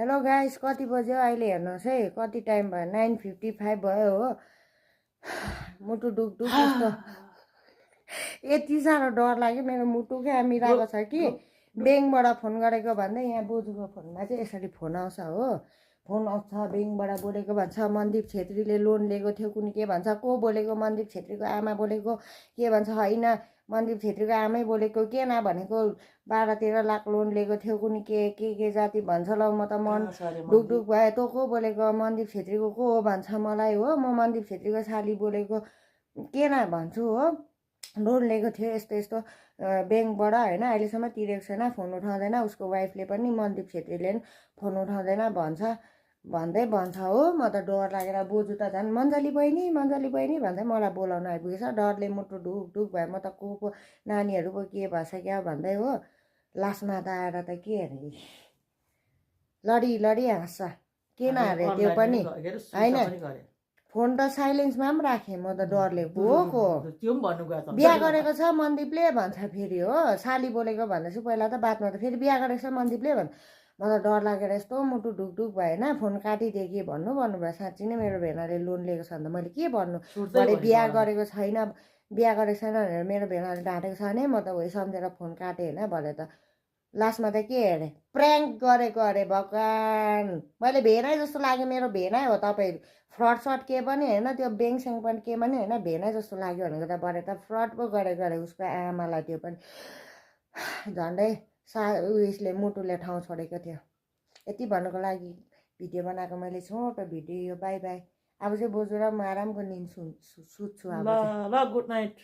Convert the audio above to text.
Hello guys, कति बज्यो अहिले हेर्नुहोस् है, कति टाइम भयो, 9:55 भयो हो। मुटु डुक यस्तो यति साह्रो डर लाग्यो, मेरो मुटु क्या मिलाएको छ कि ब्याङ्कबाट फोन गरेको भन्दै यहाँ बोजूको फोनमा चाहिँ यसरी फोन आउँछ हो। फोन आउँछ, ब्याङ्कबाट बोलेको भन्छ, मनदीप छेत्रीले लोन लिएको थियो, कुनै के भन्छ, को बोलेको, मनदीप छेत्रीको आमा बोलेको, के भन्छ, होइन मनदीप छेत्रीको आमै बोलेको, के नभनेको 12-13 लाख लोन लिएको थियो, कुनै के जाति भन्छ। ल म त मन ढुकढुक भयो, तँ को बोलेको, मनदीप छेत्रीको को हो भन्छ मलाई हो, म मनदीप छेत्रीको साली बोलेको, के न भन्छु हो। लोन लिएको थियो यस्तो यस्तो ब्याङ्कबाट होइन, अहिलेसम्म तिरेको छैन, फोन उठाउँदैन, उसको वाइफले पनि मनदीप छेत्रीले पनि फोन उठाउँदैन भन्छ हो। म त डर लागेर बोजू त झन् मन्जली बहिनी भन्दै मलाई बोलाउन आइपुगेछ। डरले मुटु ढुक भयो, म त को नानीहरू पो के भएछ क्या भन्दै हो। लास्टमा त आएर त के अरे लडी हाँस्छ, के नहारे त्यो पनि होइन। फोन त साइलेन्समा पनि राखेँ म त डरले। बिहा गरेको छ मनदीपले भन्छ फेरि हो, साली बोलेको भन्दैछु पहिला त, बादमा त फेरि बिहा गरेको छ मनदीपले भन्छ। म त डर लागेर यस्तो मुटु ढुकढुक भएन, फोन काटिदिएँ कि भन्नुभयो। साँच्ची नै मेरो भेनाले लोन लिएको छ भने त मैले के भन्नु, भरे बिहा गरेको छैन भनेर मेरो भेनाले ढाँटेको छ भने म त हो सम्झेर फोन काटेँ होइन। भरे त लास्टमा त के अरे प्र्याङ्क गरेको अरे भगवान्। मैले भेनाइ जस्तो लाग्यो, मेरो भेनाइ हो तपाईँ, फ्रड के पनि होइन, त्यो ब्याङ्कसँग पनि के पनि होइन, भेनाइ जस्तो लाग्यो भनेको त। भरे त फ्रड पो गरेको अरे उसको आमालाई, त्यो पनि झन्डै उयसले मुटुले ठाउँ छोडेको थियो। यति भन्नुको लागि भिडियो बनाएको मैले छोटो भिडियो। By by. अब चाहिँ बोजू र म आरामको निन्द सुत्छु अब। ल गुड नाइट।